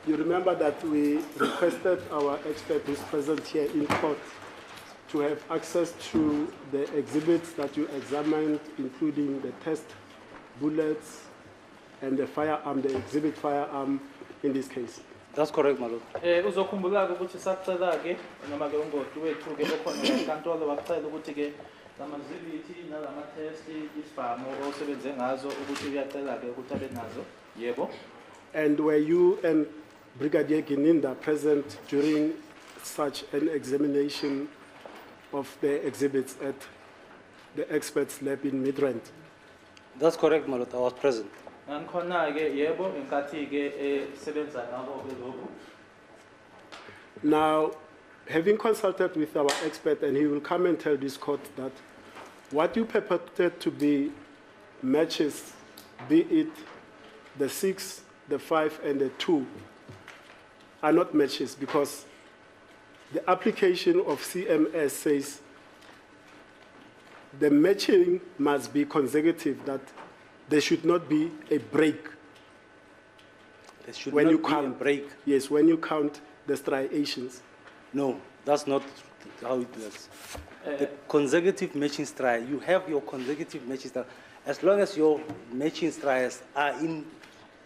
You remember that we requested our expert who's present here in court to have access to the exhibits that you examined, including the test bullets and the firearm, the exhibit firearm in this case. That's correct, my lord. Uzokhumbula ukuthi sacela ke noma ke ungoti wethu ke okhona enkantolo wacela ukuthi ke lamazibithi nalama test isibhamu osebenze ngazo ukuthi uyacela ke ukuthi abe nazo. Yebo. And were you and Brigadier Gininda present during such an examination of the exhibits at the experts lab in Midrand? That's correct, my lord. I was present. Ngikhona ke yebo inkathi ke sebenza ngabo ke lokho. Now, having consulted with our expert, and he will come and tell this court that what you purported to be matches, be it the 6, the 5, and the 2, are not matches because the application of CMS says the matching must be consecutive, that there should not be a break. There should When not you be count, a break. Yes, when you count the striations. No, that's not how it works. The consecutive matching strike, you have your consecutive matching strike. As long as your matching strikes are in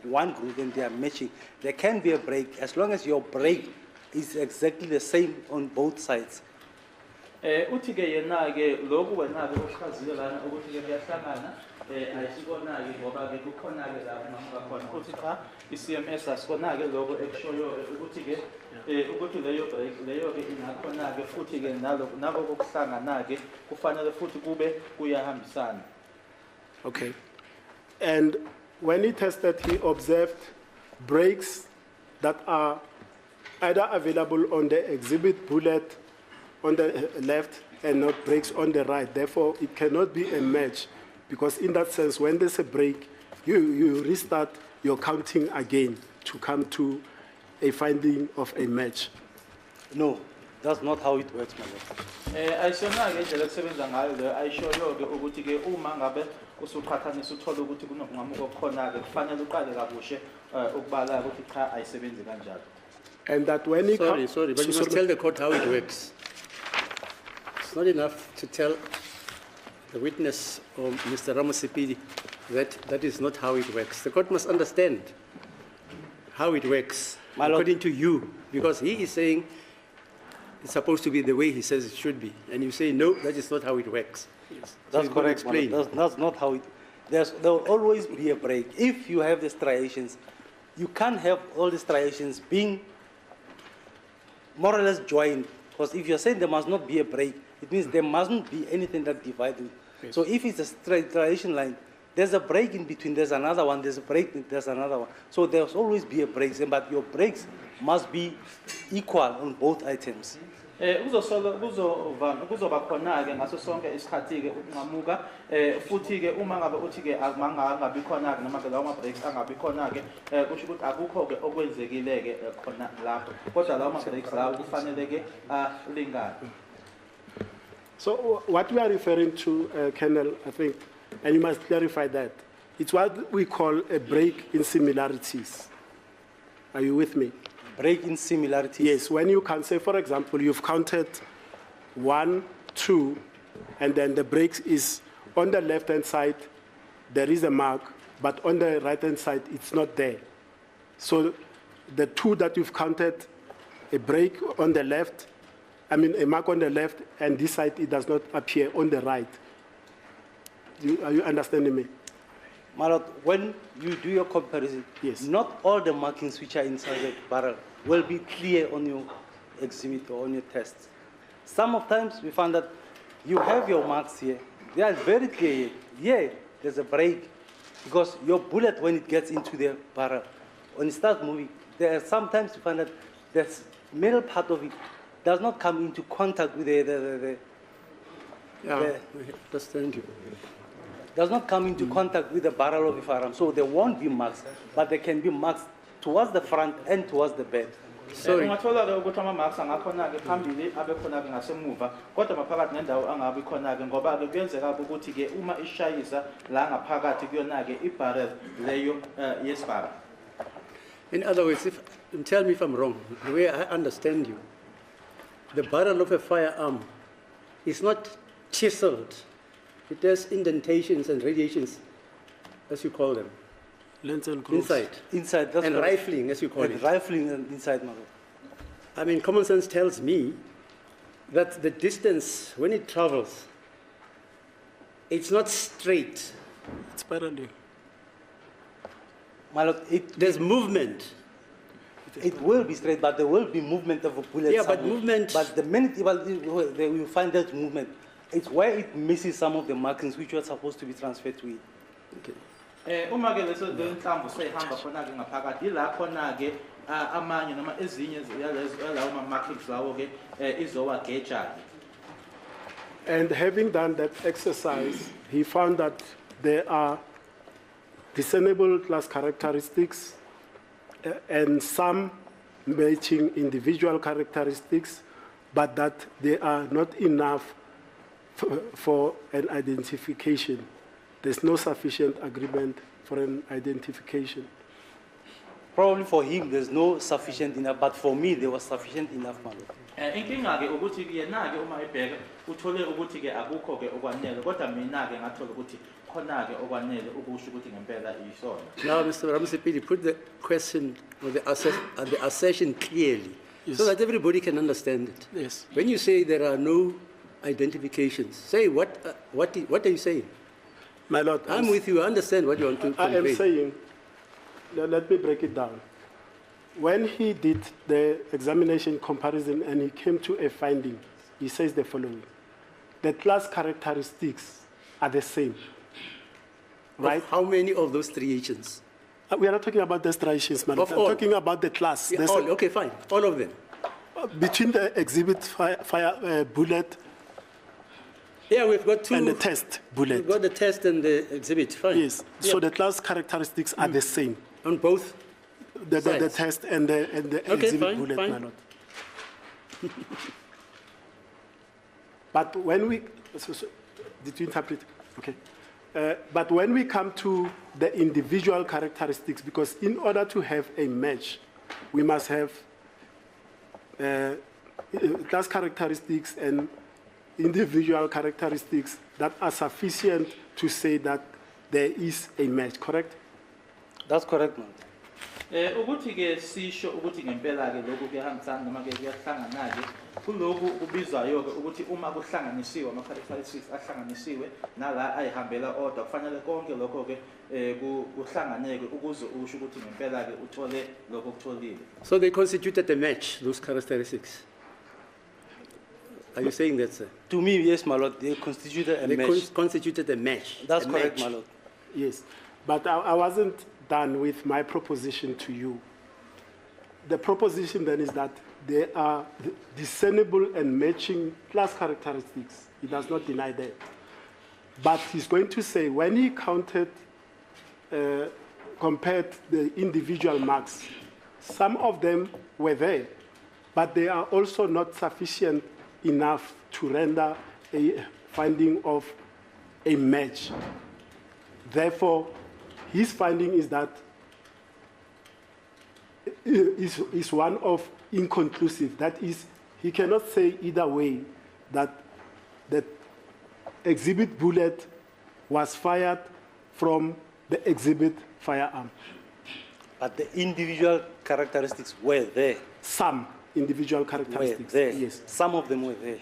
one group and they are matching, there can be a break as long as your break is exactly the same on both sides. Uthi ke yena ke lokhu wena ke ukhazile lana ukuthi ke kuyahlangana ayisibona ke ngoba ke kukhona ke lapho noma khona uthi cha iCMS asibona ke lokho ekushoyo ukuthi ke ukuthi leyo ke inakhona ke futhi ke nako kokuhlangana ke kufanele futhi kube kuyahambisana. Okay. And when he tested, he observed breaks that are either available on the exhibit bullet on the left and not breaks on the right. Therefore, it cannot be a match because in that sense, when there's a break, you restart your counting again to come to a finding of a match. No, that's not how it works, my lord. Ayisona ke indlela kusebenza ngayo le ayishoyo ke ukuthi ke uma ngabe usuqhathanisa uthola ukuthi kunobungamuko okhona ke kufanele uqale kabushe ukubala ukuthi cha ayisebenzi kanjalo. And that when he Sorry, but you must tell the court how it works. It's not enough to tell the witness or Mr. Ramosipidi that is not how it works. The court must understand how it works, My lord. according to you, because he is saying it's supposed to be the way he says it should be, and you say, no, that is not how it works. Yes. That's you've got to correct, my lord. explain. That's not how it. There will always be a break. If you have the striations, you can't have all the striations being more or less joined. Because if you're saying there must not be a break, it means there mustn't be anything that divides it. Yes. So if it's a striation line, there's a break in between, there's another one, there's a break, there's another one. So there's always be a break, but your breaks must be equal on both items. Kuzoba khona ke ngaso sonke isikhathi ke ukungamuka futhi ke uma ngabe uthi ke angabi khona ke noma ke lawo ma breaks angabi khona ke kusho ukuthi akukho ke okwenzekile ke khona lapho kodwa lawo ma breaks lawo kufanele ke alingane. So what we are referring to, Colonel, I think, and you must clarify that, it's what we call a break in similarities. Are you with me? Break in similarities? Yes, when you can say, for example, you've counted 1, 2, and then the break is on the left-hand side, there is a mark, but on the right-hand side, it's not there. So the 2 that you've counted, a break on the left, a mark on the left, and this side, it does not appear on the right. Are you understanding me? My lord, when you do your comparison, Yes. not all the markings which are inside the barrel will be clear on your exhibit or on your test. Some of times we find that you have your marks here, they are very clear. Here, there's a break because your bullet, when it gets into the barrel, when it starts moving, there are sometimes you find that the middle part of it does not come into contact with Yeah, I understand you. does not come into contact with the barrel of the firearm. So there won't be marks, but there can be marks towards the front and towards the back. Sorry. Ungathola ke ukuthi ama marks angakhona ke phambili abe khona ke ngasemuva kodwa maphakathi nendawo angabi khona ke ngoba ke kuyenzeka ukuthi ke uma ishayisa la ngaphakathi kuyona ke ibarrel leyo yesibara. In other words, tell me if I'm wrong, the way I understand you, the barrel of a firearm is not chiseled. It has indentations and radiations, as you call them, Lens and grooves. inside. Inside, that's And correct. rifling, as you call And it. rifling and inside, my lord. I mean, common sense tells me that the distance, when it travels, it's not straight. It's spiraling. My lord, There's movement. it will be straight, but there will be movement of a bullet. Yeah, but somewhere. movement- But the minute you find that movement, it's where it misses some of the markings which were supposed to be transferred to it. Uma ke leso lenhlamvu seyihamba khona ke ngaphakathi ila khona ke amanye noma ezinye yalawo markings lawo ke izowageja. And having done that exercise, he found that there are discernible class characteristics and some matching individual characteristics, but that they are not enough for an identification. There's no sufficient agreement for an identification. Probably for him, there's no sufficient enough, but for me, there was sufficient enough, my lord. Inkinga ke ukuthi ke yena ke uma ebheka uthole ukuthi ke akukho ke okwanele kodwa mina ke ngathola ukuthi khona ke okwanele ukusho ukuthi ngempela isona. Now, Mr. Ramasipidi, put the question or the assertion clearly Yes. so that everybody can understand it. Yes. When you say there are no identifications, say what are you saying? My Lord, I'm with you. I understand what you want to I am convey. saying, let me break it down. When he did the examination comparison and he came to a finding, he says the following: the class characteristics are the same, right? How many of those striations? We are not talking about the striations, man. I'm Of all. talking about the class. Yeah, There's all, okay, fine. All of them. between the exhibit bullet Yeah, we've got two. and the test bullet. We've got the test and the exhibit. Fine. Yes. So the class characteristics are the same. On both. The Sides. test and the Okay, exhibit fine, bullet, fine. my lord. But when we, did you interpret? Okay. But when we come to the individual characteristics, because in order to have a match, we must have class characteristics and individual characteristics that are sufficient to say that there is a match, correct? That's correct, man. Ukuthi ke sisho ukuthi ngempela ke lokhu kuyahambisana noma ke kuyahlangana ke kulokhu kubizwayo ke ukuthi uma kuhlanganisiwe ama characteristics ahlanganisiwe nala ayihambela odwa kufanele konke lokho ke kuhlanganeke ukuze usho ukuthi ngempela ke uthole lokho okutholile. So they constituted a match, those characteristics. Are you saying that, sir? To me, yes, my lord, they constituted a They match. constituted a match. That's a correct, match. my lord. Yes, but I wasn't done with my proposition to you. The proposition then is that there are discernible and matching class characteristics. He does not deny that. But he's going to say when he compared the individual marks, some of them were there, but they are also not sufficient enough to render a finding of a match. Therefore, his finding is that is one of inconclusive. That is, he cannot say either way that the exhibit bullet was fired from the exhibit firearm. But the individual characteristics were there. Some individual Were characteristics. there. Yes, Some of them were there.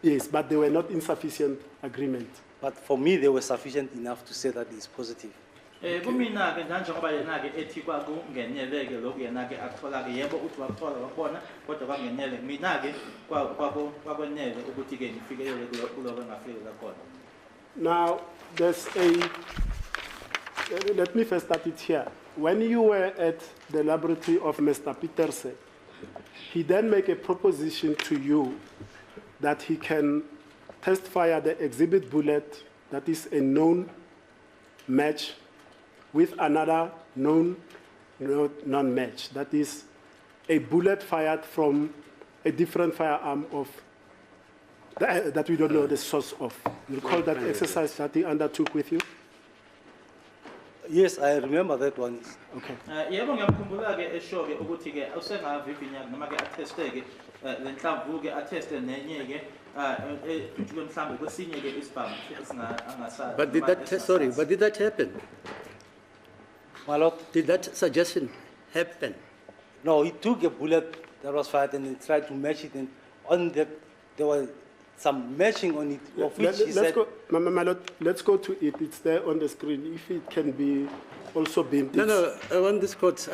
yes, but they were not in sufficient agreement. But for me, they were sufficient enough to say that it's positive. Kumina ke njengoba yena ke ethi kwakungenele ke lokhu yena ke akuthola ke yebo uthi wakuthola wabona kodwa kwangenele mina ke kwakwenele ukuthi ke ngifikelele kuloko engafikelela khona. Now, let me first start it here. When you were at the laboratory of Mr. Petersen, he then make a proposition to you that he can test fire the exhibit bullet that is a known match with another known non-match. That is a bullet fired from a different firearm that we don't know the source of. You recall that exercise that he undertook with you? Yes, I remember that one. Okay. Yebo ngiyamkhumbula-ke esho-ke ukuthi-ke usengavivinya noma-ke atheste-ke le nhlamvu-ke atheste nenye-ke ejule mhlawumbe kwesinye-ke isibhamu angasazi. But did that, sorry, but did that happen? My lord, Did that suggestion happen? no, he took a bullet that was fired and he tried to match it, and on that there was some matching on it, of which he Let's said, go, my lord, let's go to it. It's there on the screen. If it can be also beamed. No, it's- no, I want this court,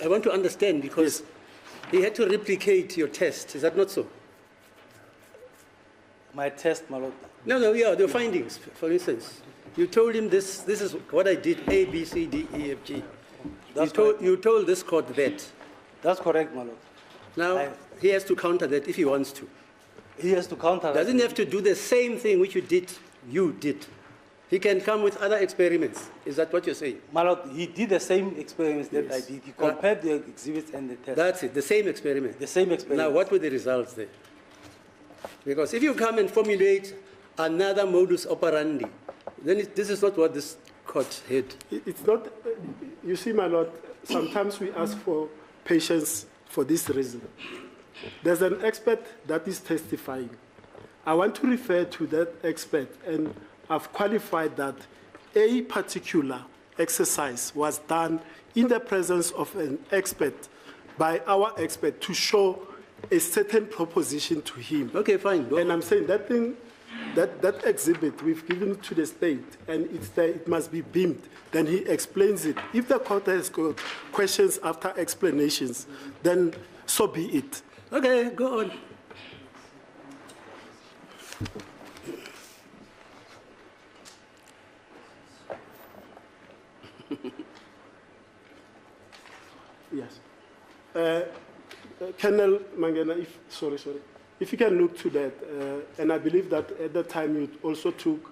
I want to understand because he had to replicate your test, is that not so? my test, my lord. No, no, yeah, the findings, for instance. You told him this is what I did, A, B, C, D, E, F, G. That's You told this court that. That's correct, my lord. Now, he has to counter that if he wants to. He has to counter that. Doesn't have to do the same thing which you did. He can come with other experiments. Is that what you're saying? My lord, he did the same experiments that Yes. I did. He compared the exhibits and the test. That's it, the same experiment. The same experiment. Now, what were the results there? Because if you come and formulate another modus operandi, then this is not what this court had. It's not, you see, my lord, sometimes we ask for patience for this reason. There's an expert that is testifying. I want to refer to that expert, and I've qualified that a particular exercise was done in the presence of an expert, by our expert, to show a certain proposition to him. Okay, fine. Go. And I'm saying that thing, that exhibit, we've given it to the state, and it's there, it must be beamed. Then he explains it. If the court has got questions after explanations, then so be it. Okay, go on. Yes. Colonel Mangena, sorry. If you can look to that, and I believe that at the time you also took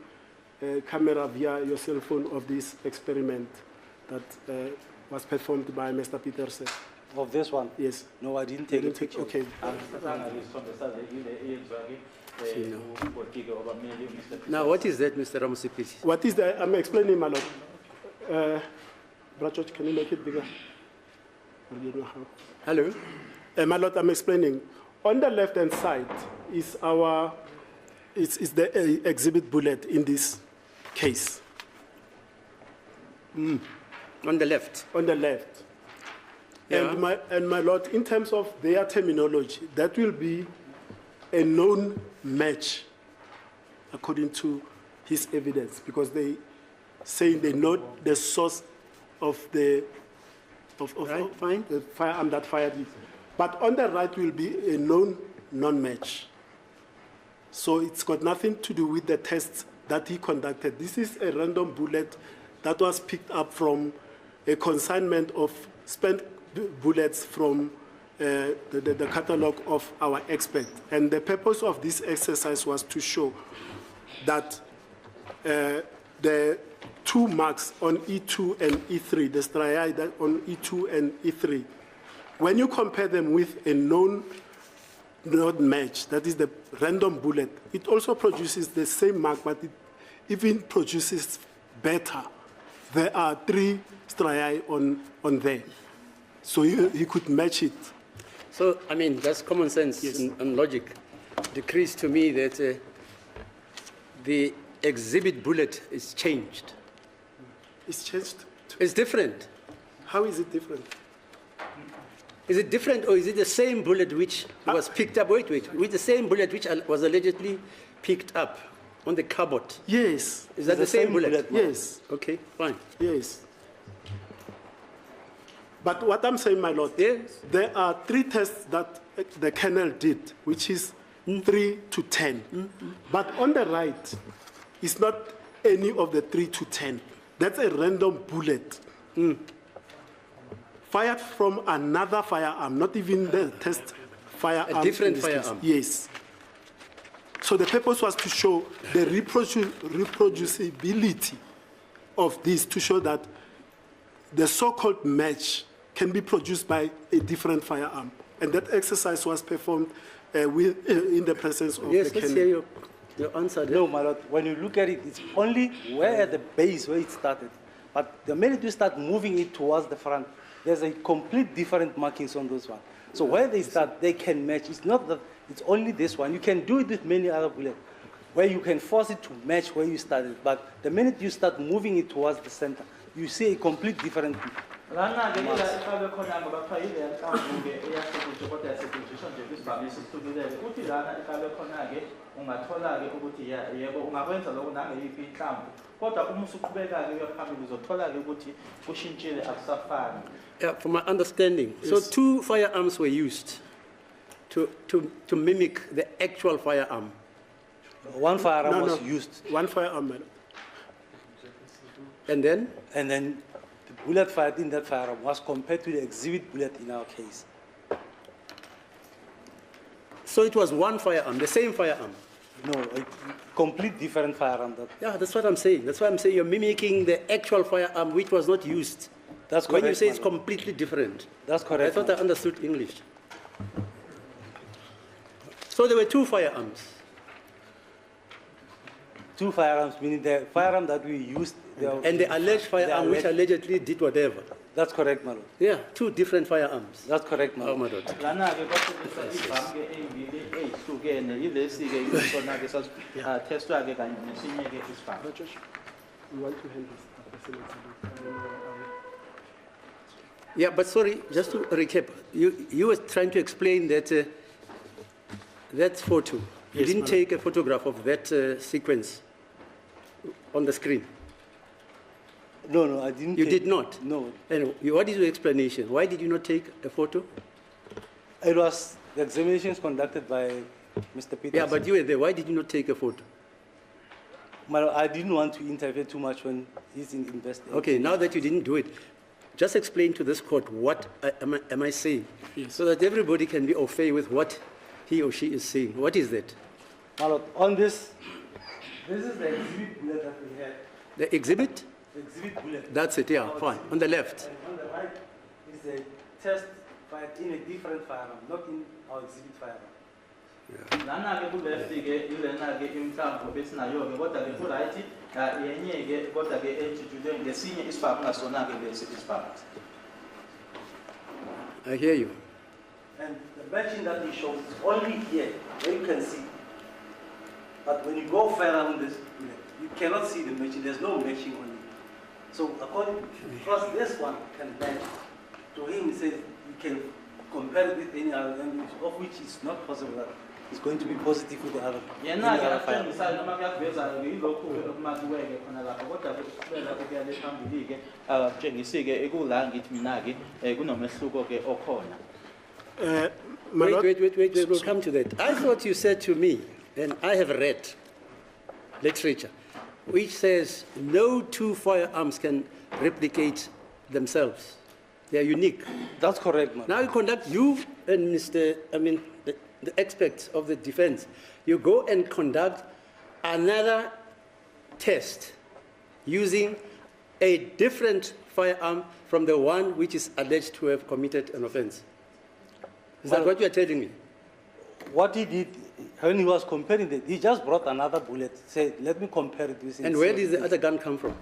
a camera via your cell phone of this experiment that was performed by Mr. Peterson. Of this one? Yes. No, I didn't You take a didn't take, picture. okay. Now, what is that, Mr. Ramusipiti? What is that? I'm explaining, my lord. Brachot, can you make it bigger? I don't know how. Hello? My lord, I'm explaining. On the left-hand side is is the exhibit bullet in this case. On the left. On the left. Yeah. And my lord, in terms of their terminology, that will be a known match, according to his evidence, because they say they know the source of the Right, fine. the firearm that fired it. But on the right will be a known non-match. So it's got nothing to do with the tests that he conducted. This is a random bullet that was picked up from a consignment of spent bullets from the catalog of our expert. And the purpose of this exercise was to show that the two marks on E2 and E3, the striae that on E2 and E3, when you compare them with a known not match, that is the random bullet, it also produces the same mark, but it even produces better. There are 3 striae on there. So he could match it. So, I mean, that's common sense Yes. and logic. Decrees to me that the exhibit bullet is changed. It's changed. It's different. How is it different? Is it different or is it the same bullet which was picked up? Wait, with the same bullet which was allegedly picked up on the cupboard. Yes. Is that the same bullet? Yes. Okay, fine. Yes. But what I'm saying, my lord, Yes. there are 3 tests that the colonel did, which is 3 to 10. But on the right, it's not any of the 3 to 10. That's a random bullet. Fired from another firearm, not even the test firearm. A different in this case. firearm. Yes. So the purpose was to show the reproducibility of this, to show that the so-called match can be produced by a different firearm. And that exercise was performed in the presence of Yes, the let's colonel. hear your answer there. No, my lord, when you look at it, it's only where at the base where it started. But the minute you start moving it towards the front, there's a complete different markings on those ones. So where they start, they can match. It's not that it's only this one. You can do it with many other bullets, where you can force it to match where you started. But the minute you start moving it towards the center, you see a complete different. Lana ke ila ifabe khona ngoba kuthiwa ile yanhlamvu ke eyasetshenziswa kodwa yasetshenziswa nje kwisibhamu esithulilele. Uthi lana ifabe khona ke ungathola ke ukuthi yebo ungakwenza lokho nangeyiphi inhlamvu. Kodwa uma usuqhubeka ke uyaphambili uzothola ke ukuthi kushintshile akusafani. Yeah, from my understanding. Yes. So 2 firearms were used to mimic the actual firearm. One firearm No, was no. used, One firearm, my lord. And then, and then the bullet fired in that firearm was compared to the exhibit bullet in our case. so it was one firearm, the same firearm. No, a complete different firearm. Yeah, that's what I'm saying. That's why I'm saying you're mimicking the actual firearm which was not used. That's When correct. you say it's my lord. completely different. That's I correct. thought my I understood English. So there were 2 firearms. 2 firearms, meaning the firearm that we used. And the alleged firearm which alleged- allegedly did whatever. That's correct, my lord. Yeah, 2 different firearms. That's correct, my Oh, lord. my lord. Lana ke kwasetshenziswa ibhamu ke ezimbili ezihlukene yilesi ke isona ke testwa ke kanye nesinye ke isibhamu. We want to hand this up. Yeah, but sorry, just to recap, you were trying to explain that that photo. You Yes, didn't madam. take a photograph of that sequence on the screen. No, I didn't. You take- did not? No, And what is your explanation? Why did you not take a photo? it was the examinations conducted by Mr. Peters. Yeah, but you were there. Why did you not take a photo? My lord, I didn't want to interfere too much when he's in investigation. Okay, now that you didn't do it, just explain to this court what am I saying, Yes. so that everybody can be au fait with what he or she is saying. What is that? My lord, on this is the exhibit bullet that we had. The exhibit? The exhibit bullet. That's it, yeah, fine. On the left. And on the right is a test fired in a different firearm, not in our exhibit firearm. Lana ke kuleft ke ilena ke imhlamvu besinayo ke kodwa ke ku-right yenye ke kodwa ke ejujulwe ngesinye isibhamu ngasona ke lesi isibhamu. I hear you. And the matching that he shows is only here, where you can see. But when you go further on this bullet, you cannot see the matching. There's no matching on it. So according, because this one can match, to him he says you can compare it with any other language, of which is not possible. That it's going to be positive with the other. Yena any ke other firearm. atshengisayo noma kuyakuvezayo ke ilokhu ke okumakiweke khona lapho kodwa ke kusukela ke kuyale phambili ke akutshengisi ke ekula ngithi mina ke kunomehluko ke okhona. My lord, Wait, we'll come to that. I thought you said to me, and I have read literature, which says no 2 firearms can replicate themselves. They are unique. That's correct, man. Now you and the experts of the defense, you go and conduct another test using a different firearm from the one which is alleged to have committed an offense. Is that Well- what you are telling me? What he did when he was comparing it, he just brought another bullet. Said, "Let me compare it with." And where did the other gun come from?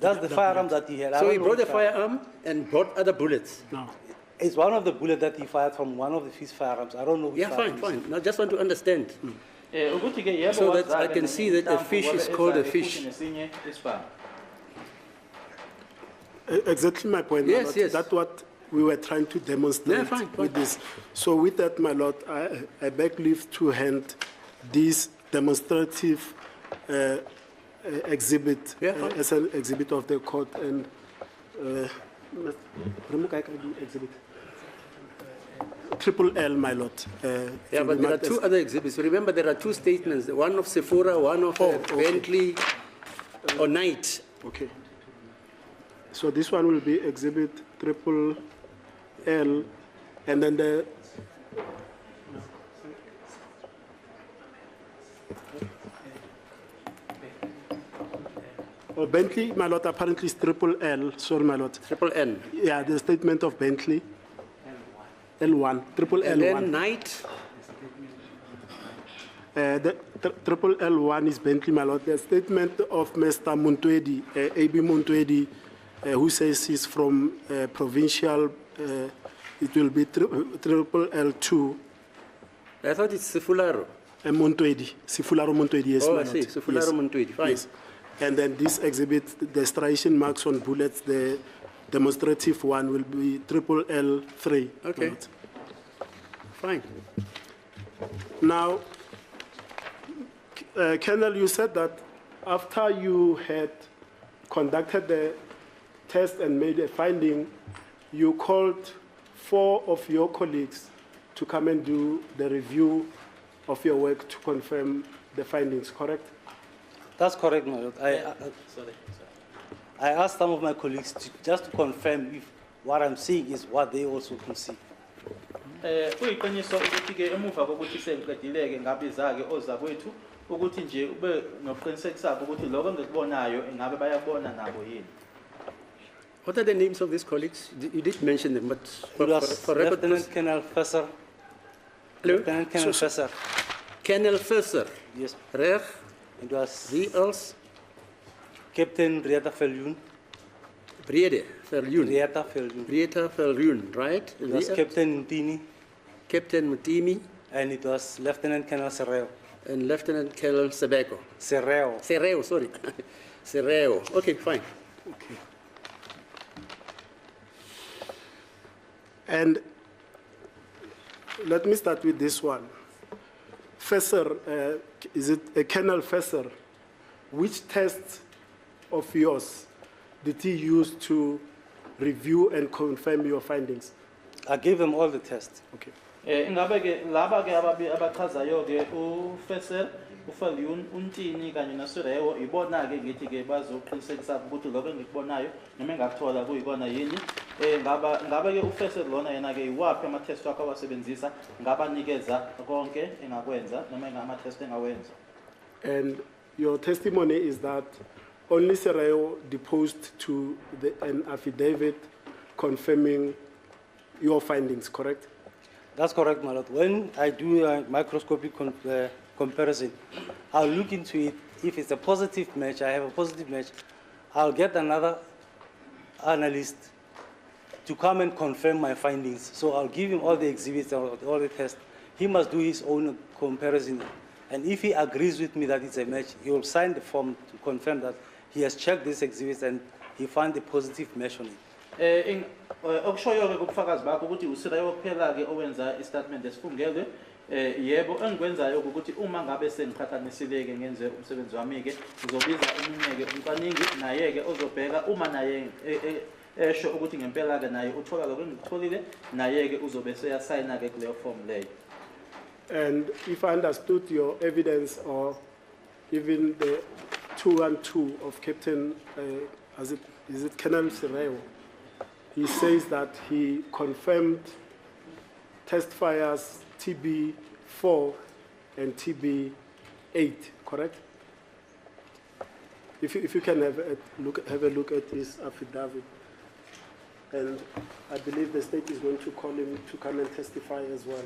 That's the firearm that he had. I So don't he know brought a which firearm. firearm and brought other bullets. no. It's one of the bullets that he fired from one of his firearms. I don't know which Yeah, fine, firearm. fine. Now, just want to understand. Ukuthi ke yebo So that wazake I can see that a nenhlamvu fish is ngoba called a ezake fish. futhi nesinye isibhamu. Exactly my point, my Yes, lord. yes. That's what we were trying to demonstrate Yeah, fine, with fine. this. So with that, my lord, I beg leave to hand this demonstrative exhibit Yeah, fine. as an exhibit of the court and exhibit. Triple L, my lord. Yeah, to but be there are marked 2 as- other exhibits. Remember, there are 2 statements, one of Sephora, one of okay. Bentley or Knight. Okay. So this one will be exhibit triple L, and then the Bentley, my lord, apparently is triple L. Sorry, my lord. Triple N. Yeah, the statement of Bentley. L1, triple And then L1. Knight, The triple L1 is Bentley Malot. The statement of Mr. Montwedi, A.B. Montwedi, who says he's from provincial, it will be triple L2. I thought it's Sifularo. Montwedi, Sifularo Montwedi, yes, Oh, my I see. lord. Sifularo Montwedi, fine. Yes. And then this exhibit, the striation marks on bullets, the demonstrative one will be triple L3. my Okay. lord. Fine. Now, Colonel, you said that after you had conducted the test and made a finding, you called 4 of your colleagues to come and do the review of your work to confirm the findings, correct? That's correct, my lord. Sorry. I asked some of my colleagues just to confirm if what I'm seeing is what they also can see. Kuyiqiniso ukuthi ke emuva kokuthi seliqedileke ngabiza-ke ozakwethu ukuthi nje ube nokuqinisekisa ukuthi lokho engikubonayo ingabe bayabona nabo yini. What are the names of these colleagues? You did mention them, but It was for record, Lieutenant Colonel Fesser. Hello? Lieutenant Colonel Fesser. Colonel Fesser, Yes. Reg, It was wie else? Captain Rieta Viljoen. Brede Verloon. Rieta Viljoen. Brieta Verloon, right? It was Wie- Captain Ntini, Captain Mutimi and it was Lieutenant Colonel Serreo. and Lieutenant Colonel Sebeko. Serreo. Serreo, sorry. Serreo. Okay, fine. And let me start with this one. Fesser, is it Colonel Fesser? Which tests of yours did he use to review and confirm your findings? I gave him all the tests. Okay. Ingabe ke laba ke abachazayo ke uFesel, uFalun, uNtini kanye noSirewo ibona ke ngithi ke bazoqinisekisa ukuthi lokho engikubonayo noma engakuthola kuyikona yini. Ngabe ke uFesel lona yena ke iwaphi ama test wakhe awasebenzisa ngabanikeza konke engakwenza noma engama test engawenza. And your testimony is that only Sereo deposed to an affidavit confirming your findings, correct? That's correct, my lord. When I do a microscopic comparison, I'll look into it. If it's a positive match, I have a positive match, I'll get another analyst to come and confirm my findings. So I'll give him all the exhibits, all the tests. He must do his own comparison. And if he agrees with me that it's a match, he will sign the form to confirm that he has checked these exhibits and he found a positive match on it. Okushoyo ke kubufakazi bakho ukuthi uSirewo kuphela ke owenza istatement esifungelwe yebo engikwenzayo ukuthi uma ngabe sengiqhathanisile ke ngenze umsebenzi wami ke uzobiza umunye ke umkaningi naye ke ozobheka uma naye esho ukuthi ngempela ke naye uthola lokho engikutholile naye ke uzobe seyasayina ke kuleyo form leyo. And if I understood your evidence or even the 212 of Captain, is it Colonel Sereo? He says that he confirmed test fires TB4 and TB8, correct? If you can have a look at his affidavit. And I believe the state is going to call him to come and testify as well.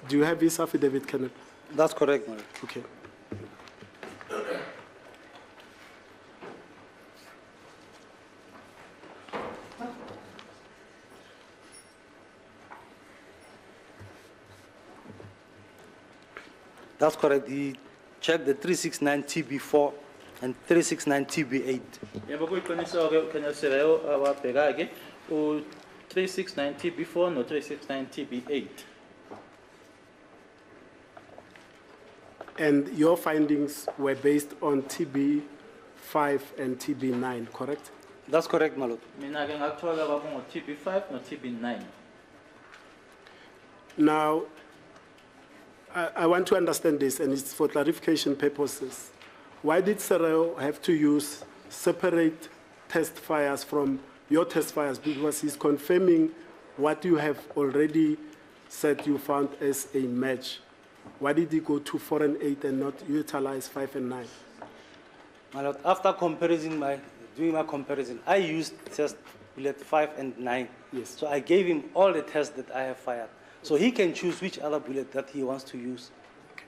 Do you have his affidavit, Colonel? That's correct, my lord. Okay. That's correct. He checked the 369 TB4 and 369 TB8. Yebo kuyiqiniso ke uKenneth Sirewo awabheka ke u 369 TB4 no 369 TB8. And your findings were based on TB4 5 and TB9, correct? That's correct, my lord. Mina ke ngakuthola kwakungo TB5 no TB9. Now, I want to understand this, and it's for clarification purposes. Why did Sereo have to use separate test fires from your test fires? Because he's confirming what you have already said you found as a match. Why did he go to 4 and 8 and not utilize 5 and 9? My lord, after doing my comparison, I used test bullet 5 and 9. Yes. So I gave him all the tests that I have fired. So he can choose which other bullet that he wants to use.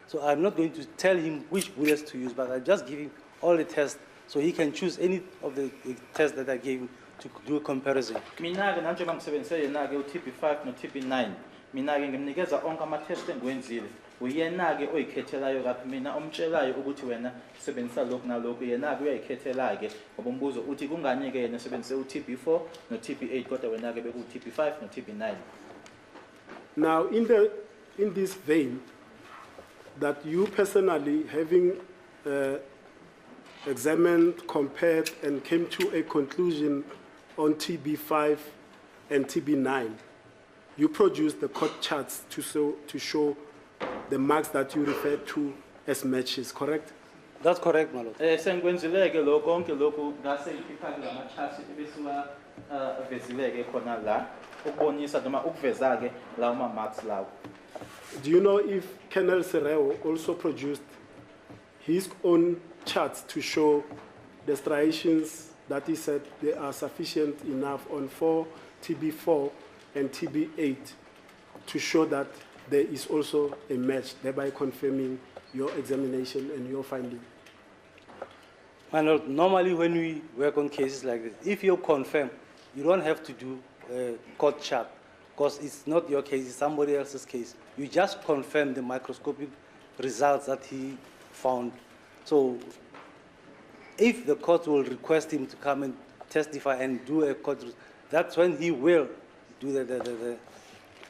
So I'm not going to tell him which bullets to use, but I just give him all the tests so he can choose any of the tests that I gave him to do a comparison. Mina ke nanje ngisebenzise yena ke uTB5 no TB9. Mina ke ngimnikeza onke ama test engiwenzile. Uyena ke oyikhethelayo kaphi mina omtshelayo ukuthi wena sebenzisa lokhu nalokhu yena ke uyayikhethela ke ngoba umbuzo uthi kungani ke yena sebenzise uTB4 no TB8 kodwa wena ke beku TB5 no TB9. Now, in this vein, that you personally, having examined, compared, and came to a conclusion on TB5 and TB9, you produced the court charts to show the marks that you referred to as matches, correct? That's correct, my lord. Sengikwenzile ke lokho konke lokhu ngase iphipha ke lama charts ebesiwa vezile ke khona la ukubonisa noma ukuveza ke lawo ma marks lawo. Do you know if Colonel Sereo also produced his own charts to show the striations that he said they are sufficient enough on 4, TB4 and TB8 to show that there is also a match, thereby confirming your examination and your finding? My lord, normally when we work on cases like this, if you confirm, you don't have to do a court chart because it's not your case, it's somebody else's case. You just confirm the microscopic results that he found. So if the court will request him to come and testify and do a court, that's when he will do the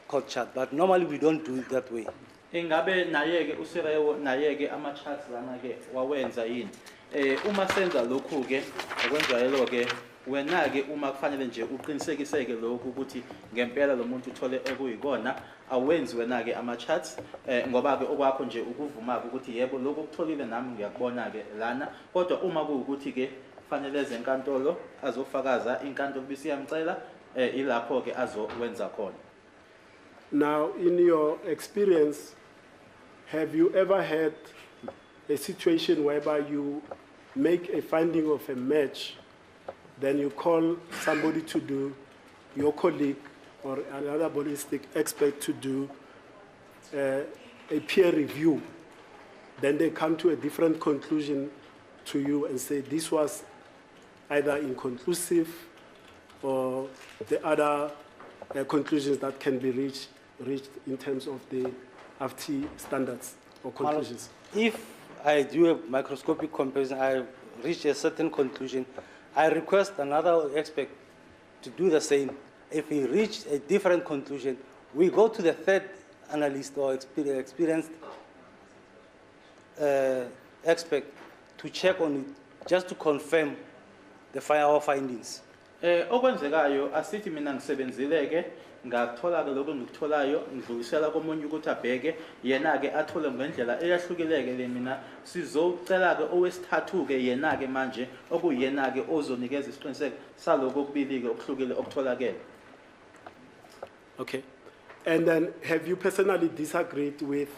court chart. But normally we don't do it that way. Ingabe naye ke uSireo naye ke ama charts lana ke wawenza yini? Uma senza lokhu ke okwenjayelo ke wena ke uma kufanele nje uqinisekise ke lokhu ukuthi ngempela lo muntu uthole ekuyikona awenzi wena ke ama charts ngoba ke okwakho nje ukuvuma ukuthi yebo lokho ukutholile nami ngiyakubona ke lana kodwa uma kuukuthi ke fanele ezenkantolo azofakaza inkantolo bisiyamcela ilapho ke azowenza khona. Now, in your experience, have you ever had a situation whereby you make a finding of a match, then you call somebody to do, your colleague or another ballistic expert to do a peer review, then they come to a different conclusion to you and say this was either inconclusive or the other conclusions that can be reached in terms of the AFT standards or conclusions? If I do a microscopic comparison, I reach a certain conclusion, I request another expert to do the same. If he reached a different conclusion, we go to the third analyst or experienced expert to check on it, just to confirm our findings. Okwenzekayo asithi mina ngisebenzile ke ngathola ke lokho ngikutholayo ngidlulisela komunye ukuthi abheke yena ke athole ngendlela eyahlukileke le mina sizocela ke owesithathu ke yena ke manje okuyena ke ozonikeza isiqiniseko saloko okubili ke okuhlukile okutholakele. Okay. And then have you personally disagreed with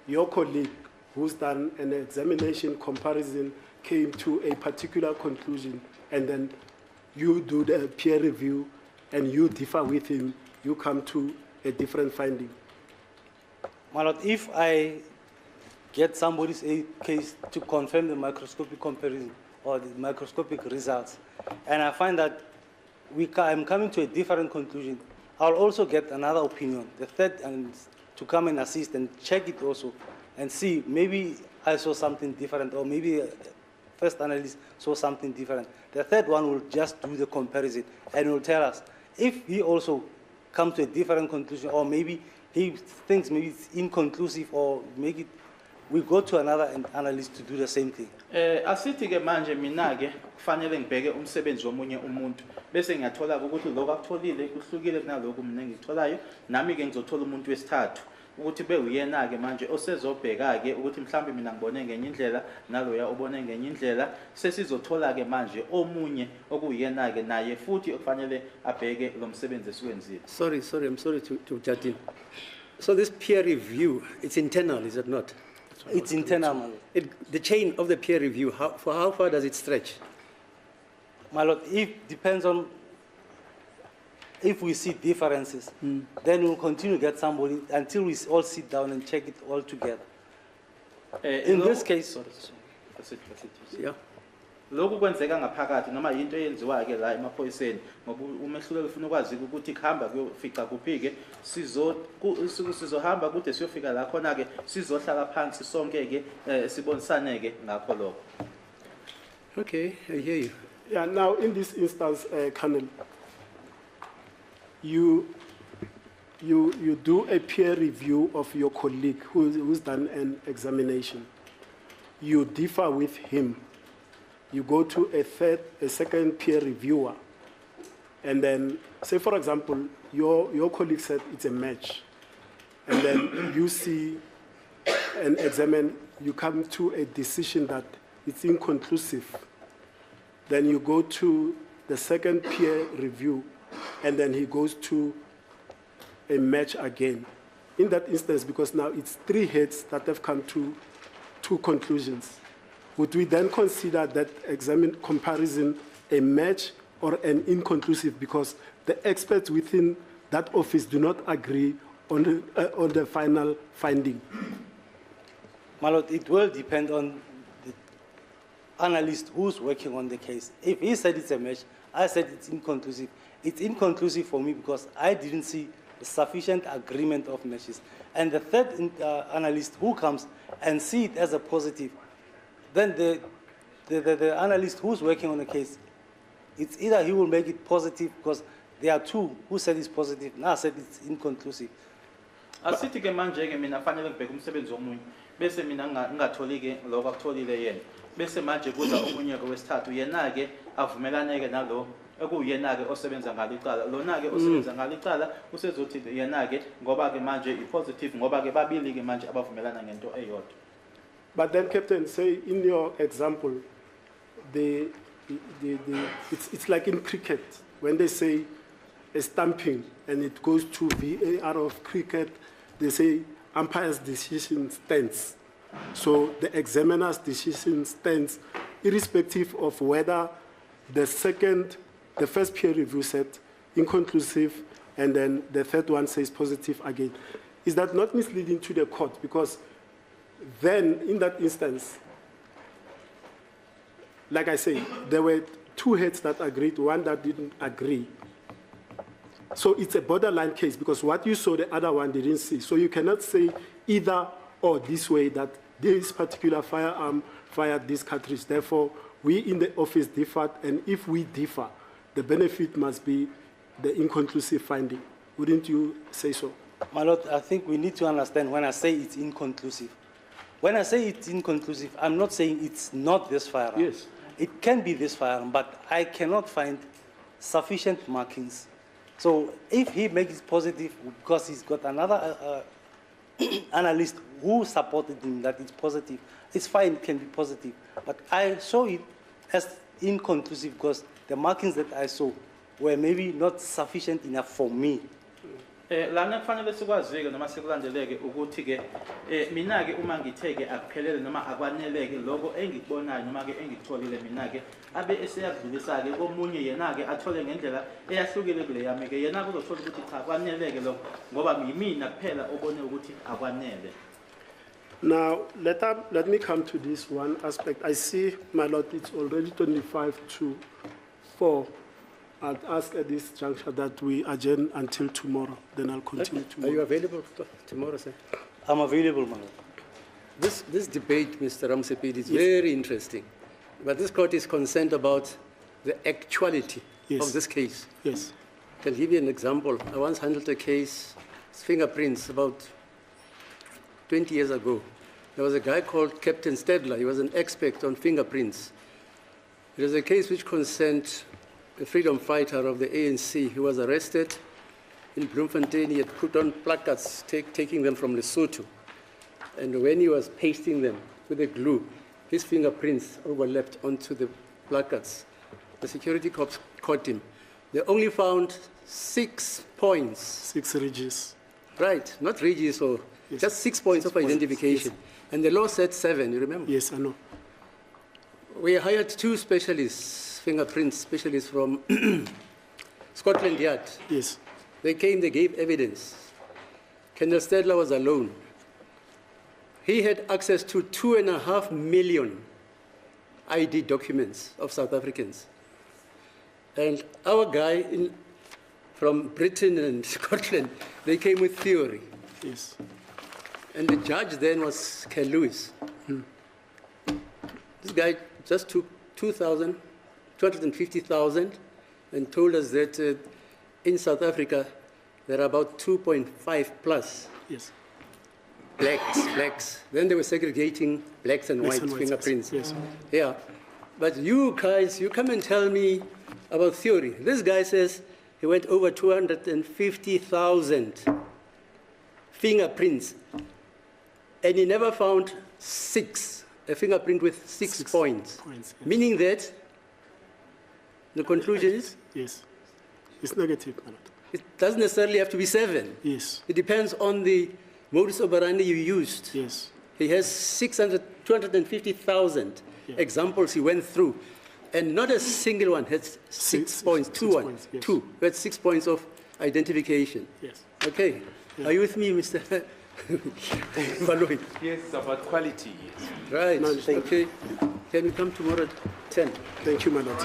your colleague who's done an examination comparison, came to a particular conclusion, and then you do the peer review and you differ with him, you come to a different finding? My lord, if I get somebody's case to confirm the microscopic comparison or the microscopic results, and I find that I'm coming to a different conclusion, I'll also get another opinion, the third, and to come and assist and check it also and see maybe I saw something different or maybe first analyst saw something different. The third one will just do the comparison and will tell us if he also comes to a different conclusion or maybe he thinks maybe it's inconclusive or make it we go to another analyst to do the same thing. Asithi ke manje mina ke kufanele ngibheke umsebenzi womunye umuntu bese ngiyathola ukuthi lokho akutholile kuhlukile kunalokho mina engikutholayo nami ke ngizothola umuntu wesithathu ukuthi bewuyena ke manje osezobheka ke ukuthi mhlambe mina ngibone ngenye indlela naloya ubone ngenye indlela sesizothola ke manje omunye okuyena ke naye futhi okufanele abheke lo msebenzi esiwenzile. Sorry, I'm sorry to judge in. So this peer review, it's internal, is it not? It's internal, my lord. The chain of the peer review, for how far does it stretch? My lord, depends on if we see differences, then we'll continue to get somebody until we all sit down and check it all together. In this case, Yeah. Lokhu kwenzeka ngaphakathi noma into eyenziwa ke la emaphoyiseni ngoba umehluleli ufuna ukwazi ukuthi khamba kuyofica kuphike sizohamba kude siyofika la khona ke sizohlala phansi sonke ke sibonisane ke ngakho lokho. Okay, I hear you. Yeah, now in this instance, Colonel, you do a peer review of your colleague who's done an examination. You differ with him. You go to a second peer reviewer, and then say, for example, your colleague said it's a match, and then you see and examine, you come to a decision that it's inconclusive. Then you go to the second peer review, and then he goes to a match again. In that instance, because now it's 3 heads that have come to 2 conclusions, would we then consider that comparison a match or an inconclusive because the experts within that office do not agree on the final finding? my lord, it will depend on the analyst who's working on the case. If he said it's a match, I said it's inconclusive. It's inconclusive for me because I didn't see sufficient agreement of matches. And the third analyst who comes and see it as a positive, then the analyst who's working on the case, it's either he will make it positive because there are 2 who said it's positive, now said it's inconclusive. Asithi ke manje ke mina fanele ngibheke umsebenzi womunye bese mina ngingatholi ke lokho akutholile yena bese manje kuza omunye ke wesithathu yena ke avumelane ke nalo ekuyena ke osebenza ngalicala lona ke osebenza ngalicala usezothi yena ke ngoba ke manje i-positive ngoba ke babili ke manje abavumelana ngento eyodwa. But then, Captain, say in your example, it's like in cricket, when they say a stamping and it goes to VAR of cricket, they say umpire's decision stands. So the examiner's decision stands, irrespective of whether the first peer review said inconclusive, and then the third one says positive again. Is that not misleading to the court? Because then, in that instance, like I say, there were 2 heads that agreed, 1 that didn't agree. So it's a borderline case because what you saw, the other one didn't see. So you cannot say either or this way that this particular firearm fired this cartridge. Therefore, we in the office differed, and if we differ, the benefit must be the inconclusive finding. Wouldn't you say so? My lord, I think we need to understand when I say it's inconclusive. When I say it's inconclusive, I'm not saying it's not this firearm. Yes. It can be this firearm, but I cannot find sufficient markings. So if he makes it positive because he's got another analyst who supported him that it's positive, it's fine, it can be positive. But I saw it as inconclusive because the markings that I saw were maybe not sufficient enough for me. Lana kufanele sikwazike noma sikulandeleke ukuthi ke mina ke uma ngithe ke akuphelele noma akwaneleke lokho engikubonayo noma ke engikutholile mina ke abe eseyadlulisa ke komunye yena ke athole ngendlela eyahlukile kule yami ke yena kuzothola ukuthi cha kwaneleke lokho ngoba yimina kuphela obone ukuthi akwanele. Now, let me come to this one aspect. I see, my lord, it's already 25 to 4. I'll ask at this juncture that we adjourn until tomorrow. Then I'll continue tomorrow. Are you available tomorrow, sir? I'm available, my lord. This debate, Mr. Ramsepidi, is very interesting. But this court is concerned about the actuality Yes. of this case. Yes. I can give you an example. I once handled a case, fingerprints, about 20 years ago. There was a guy called Captain Stedler. He was an expert on fingerprints. It was a case which concerned a freedom fighter of the ANC who was arrested in Bloemfontein. He had put on placards taking them from Lesotho. And when he was pasting them with the glue, his fingerprints overlapped onto the placards. The security cops caught him. They only found 6 points. 6 ridges. Right, not ridges, or Yes. just 6 points of identification. And the law said 7, you remember? Yes, I know. We hired 2 specialists, fingerprint specialists from Scotland Yard. Yes. They came, they gave evidence. Kendall Stedler was alone. He had access to 2.5 million ID documents of South Africans. And our guy from Britain and Scotland, they came with theory. Yes. And the judge then was Ken Lewis. This guy just took 250,000 and told us that in South Africa, there are about 2.5 plus Yes. blacks. Then they were segregating blacks and Blacks whites and whites, fingerprints. yes. Yeah. But you guys, you come and tell me about theory. This guy says he went over 250,000 fingerprints, and he never found a fingerprint with 6 points. points, yes. Meaning that the conclusion is Yes. It's negative, my lord. it doesn't necessarily have to be 7. Yes. It depends on the modus operandi you used. Yes. He has 250,000 Yeah. examples he went through, and not a single one has 6 points, 6 two points, yes. we had 6 points of identification. Yes. Okay, are you with me, Mr. Baloyi? Yes, about quality, yes. Right, No, thank okay. Can you come tomorrow at 10? Thank you, my lord.